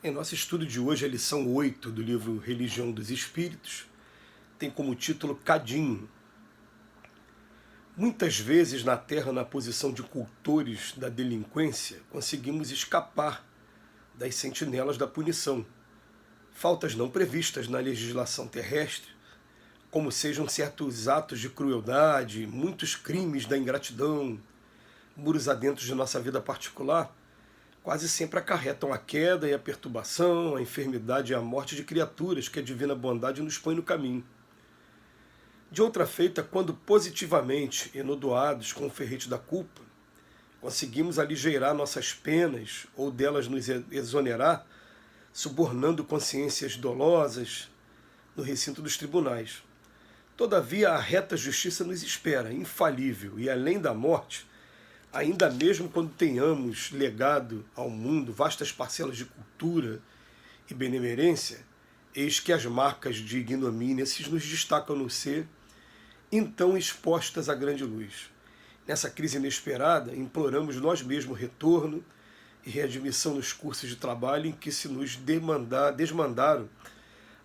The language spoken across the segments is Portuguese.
Em nosso estudo de hoje, a lição 8 do livro Religião dos Espíritos tem como título Cadinho. Muitas vezes na Terra, na posição de cultores da delinquência, conseguimos escapar das sentinelas da punição. Faltas não previstas na legislação terrestre, como sejam certos atos de crueldade, muitos crimes da ingratidão, muros adentro de nossa vida particular, quase sempre acarretam a queda e a perturbação, a enfermidade e a morte de criaturas que a divina bondade nos põe no caminho. De outra feita, quando positivamente enodoados com o ferrete da culpa, conseguimos aligeirar nossas penas ou delas nos exonerar, subornando consciências dolosas no recinto dos tribunais. Todavia, a reta justiça nos espera, infalível, e além da morte, ainda mesmo quando tenhamos legado ao mundo vastas parcelas de cultura e benemerência, eis que as marcas de ignomínia se nos destacam no ser, então expostas à grande luz. Nessa crise inesperada, imploramos nós mesmos retorno e readmissão nos cursos de trabalho em que se nos desmandaram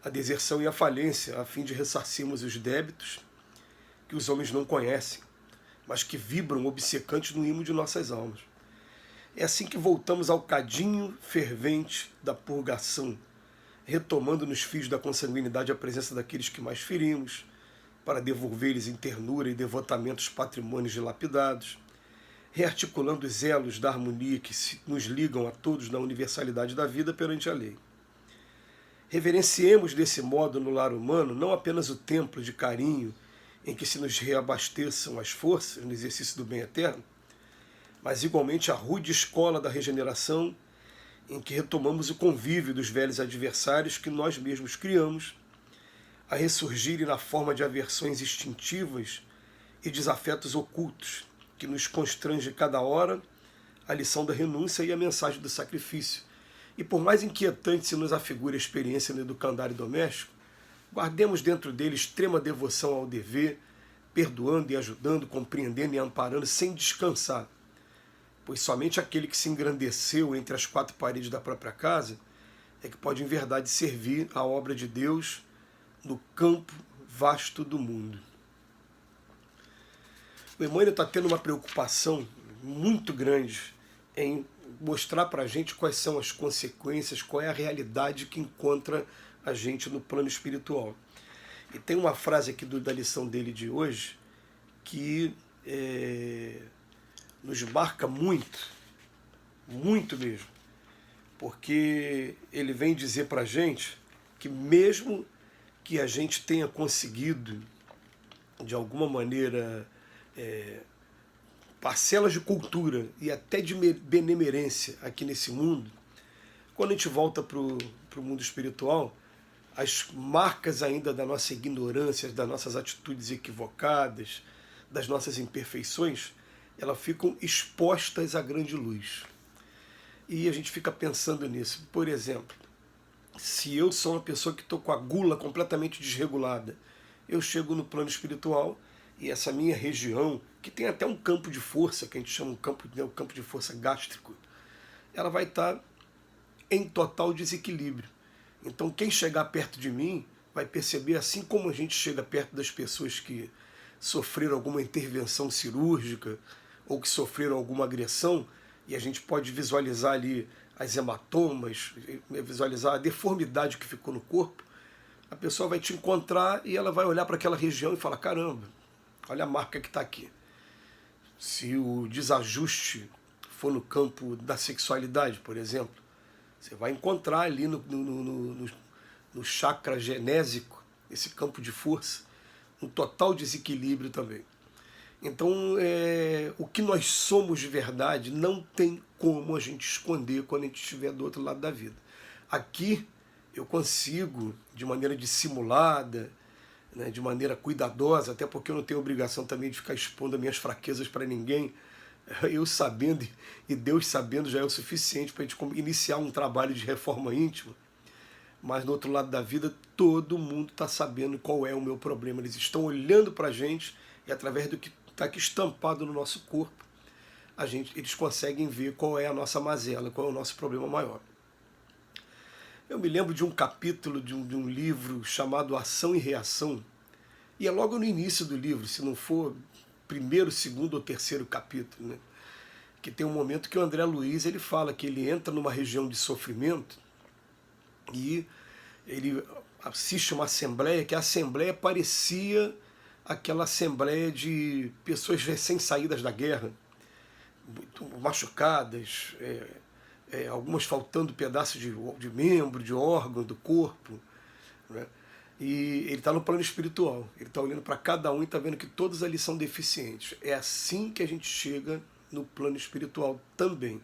a deserção e a falência, a fim de ressarcirmos os débitos que os homens não conhecem, mas que vibram obcecantes no imo de nossas almas. É assim que voltamos ao cadinho fervente da purgação, retomando nos fios da consanguinidade a presença daqueles que mais ferimos, para devolver-lhes em ternura e devotamento os patrimônios dilapidados, rearticulando os elos da harmonia que nos ligam a todos na universalidade da vida perante a lei. Reverenciemos desse modo no lar humano não apenas o templo de carinho em que se nos reabasteçam as forças no exercício do bem eterno, mas igualmente a rude escola da regeneração em que retomamos o convívio dos velhos adversários que nós mesmos criamos, a ressurgirem na forma de aversões instintivas e desafetos ocultos, que nos constrange cada hora a lição da renúncia e a mensagem do sacrifício. E por mais inquietante se nos afigure a experiência no educandário doméstico, guardemos dentro dele extrema devoção ao dever, perdoando e ajudando, compreendendo e amparando sem descansar, pois somente aquele que se engrandeceu entre as quatro paredes da própria casa é que pode em verdade servir a obra de Deus no campo vasto do mundo. O Emmanuel está tendo uma preocupação muito grande em mostrar para a gente quais são as consequências, qual é a realidade que encontra a gente no plano espiritual. E tem uma frase aqui da lição dele de hoje que nos marca muito, muito mesmo, porque ele vem dizer para a gente que mesmo que a gente tenha conseguido, de alguma maneira, parcelas de cultura e até de benemerência aqui nesse mundo, quando a gente volta para o mundo espiritual, as marcas ainda da nossa ignorância, das nossas atitudes equivocadas, das nossas imperfeições, elas ficam expostas à grande luz. E a gente fica pensando nisso. Por exemplo, se eu sou uma pessoa que estou com a gula completamente desregulada, eu chego no plano espiritual e essa minha região, que tem até um campo de força, que a gente chama um campo de força gástrico, ela vai estar em total desequilíbrio. Então quem chegar perto de mim vai perceber, assim como a gente chega perto das pessoas que sofreram alguma intervenção cirúrgica ou que sofreram alguma agressão, e a gente pode visualizar ali as hematomas, visualizar a deformidade que ficou no corpo, a pessoa vai te encontrar e ela vai olhar para aquela região e falar, caramba, olha a marca que está aqui. Se o desajuste for no campo da sexualidade, por exemplo, você vai encontrar ali no chakra genésico, esse campo de força, um total desequilíbrio também. Então, o que nós somos de verdade não tem como a gente esconder quando a gente estiver do outro lado da vida. Aqui eu consigo, de maneira dissimulada, né, de maneira cuidadosa, até porque eu não tenho obrigação também de ficar expondo as minhas fraquezas para ninguém, eu sabendo e Deus sabendo já é o suficiente para a gente iniciar um trabalho de reforma íntima. Mas do outro lado da vida, todo mundo está sabendo qual é o meu problema. Eles estão olhando para a gente e através do que está aqui estampado no nosso corpo, eles conseguem ver qual é a nossa mazela, qual é o nosso problema maior. Eu me lembro de um capítulo de um livro chamado Ação e Reação, e é logo no início do livro, se não for primeiro, segundo ou terceiro capítulo, né? Que tem um momento que o André Luiz ele fala que ele entra numa região de sofrimento e ele assiste uma assembleia, que a assembleia parecia aquela assembleia de pessoas recém-saídas da guerra, muito machucadas, algumas faltando pedaços de membro, de órgão, do corpo, né? E ele está no plano espiritual, ele está olhando para cada um e está vendo que todos ali são deficientes. É assim que a gente chega no plano espiritual também.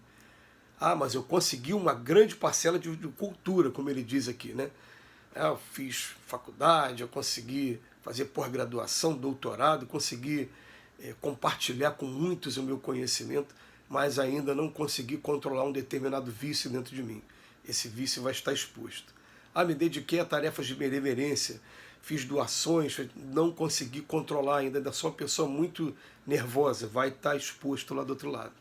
Ah, mas eu consegui uma grande parcela de cultura, como ele diz aqui, né? Eu fiz faculdade, eu consegui fazer pós-graduação, doutorado, consegui compartilhar com muitos o meu conhecimento, mas ainda não consegui controlar um determinado vício dentro de mim. Esse vício vai estar exposto. Ah, me dediquei a tarefas de benemerência, fiz doações, não consegui controlar ainda sou uma pessoa muito nervosa, vai estar exposto lá do outro lado.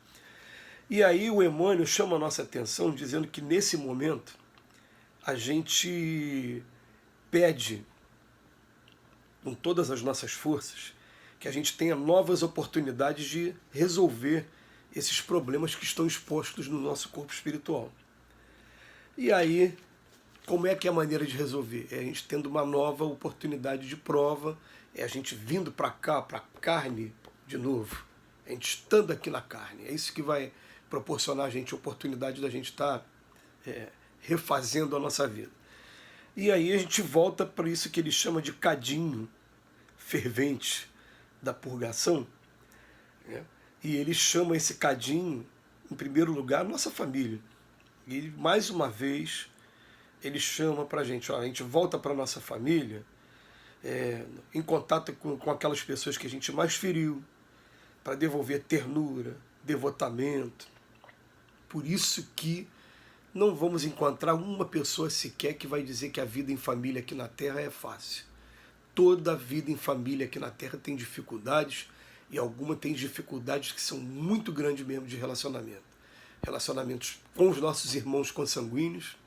E aí o Emmanuel chama a nossa atenção dizendo que nesse momento a gente pede com todas as nossas forças que a gente tenha novas oportunidades de resolver esses problemas que estão expostos no nosso corpo espiritual. E aí, como é que é a maneira de resolver? É a gente tendo uma nova oportunidade de prova, é a gente vindo para cá, para a carne de novo, a gente estando aqui na carne. É isso que vai proporcionar a gente a oportunidade da gente estar refazendo a nossa vida. E aí a gente volta para isso que ele chama de cadinho fervente da purgação, né? E ele chama esse cadinho, em primeiro lugar, a nossa família. E ele, mais uma vez, ele chama para a gente, a gente volta para a nossa família, em contato com aquelas pessoas que a gente mais feriu, para devolver ternura, devotamento. Por isso que não vamos encontrar uma pessoa sequer que vai dizer que a vida em família aqui na Terra é fácil. Toda a vida em família aqui na Terra tem dificuldades, e alguma tem dificuldades que são muito grandes mesmo de relacionamento. Relacionamentos com os nossos irmãos consanguíneos,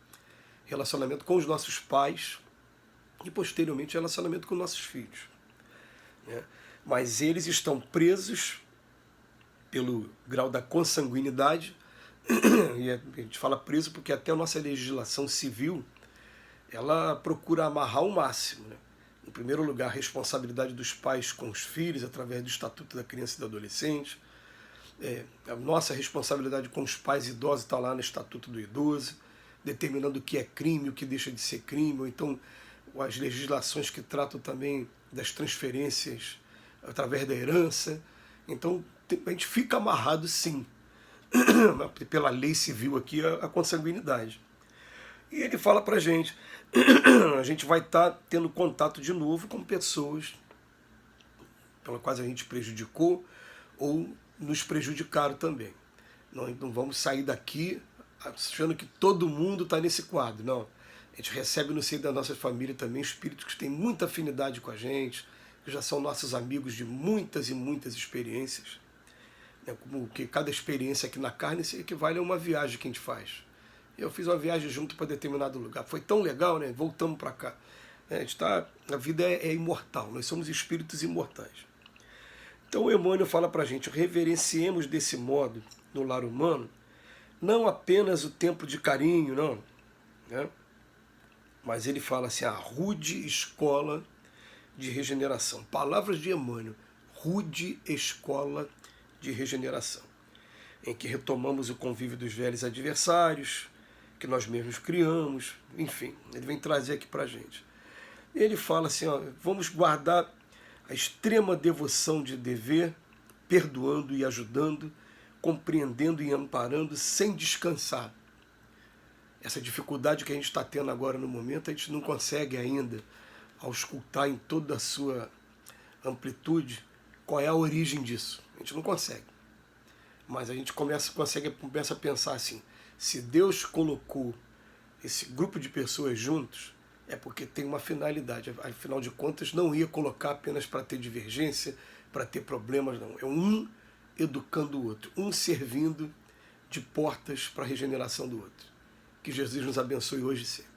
relacionamento com os nossos pais e, posteriormente, relacionamento com nossos filhos, né? Mas eles estão presos pelo grau da consanguinidade, e a gente fala preso porque até a nossa legislação civil ela procura amarrar o máximo, né? Em primeiro lugar, a responsabilidade dos pais com os filhos, através do Estatuto da Criança e do Adolescente. A nossa responsabilidade com os pais idosos está lá no Estatuto do Idoso, determinando o que é crime, o que deixa de ser crime, ou então as legislações que tratam também das transferências através da herança. Então, a gente fica amarrado, sim, pela lei civil aqui, a consanguinidade. E ele fala para a gente vai estar tendo contato de novo com pessoas pelas quais a gente prejudicou ou nos prejudicaram também. Não vamos sair daqui achando que todo mundo está nesse quadro, não. A gente recebe no seio da nossa família também espíritos que têm muita afinidade com a gente, que já são nossos amigos de muitas e muitas experiências, né? Como que cada experiência aqui na carne se equivale a uma viagem que a gente faz. Eu fiz uma viagem junto para determinado lugar, foi tão legal, né? Voltamos para cá. A vida é imortal, nós somos espíritos imortais. Então o Emmanuel fala para a gente, reverenciemos desse modo no lar humano, não apenas o tempo de carinho, não, né? Mas ele fala assim, a rude escola de regeneração. Palavras de Emmanuel, rude escola de regeneração, em que retomamos o convívio dos velhos adversários, que nós mesmos criamos, enfim, ele vem trazer aqui para a gente. Ele fala assim, vamos guardar a extrema devoção de dever, perdoando e ajudando, compreendendo e amparando, sem descansar. Essa dificuldade que a gente está tendo agora no momento, a gente não consegue ainda auscultar em toda a sua amplitude qual é a origem disso. A gente não consegue. Mas a gente começa a pensar assim, se Deus colocou esse grupo de pessoas juntos, é porque tem uma finalidade. Afinal de contas, não ia colocar apenas para ter divergência, para ter problemas, não. É um educando o outro, um servindo de portas para a regeneração do outro. Que Jesus nos abençoe hoje e sempre.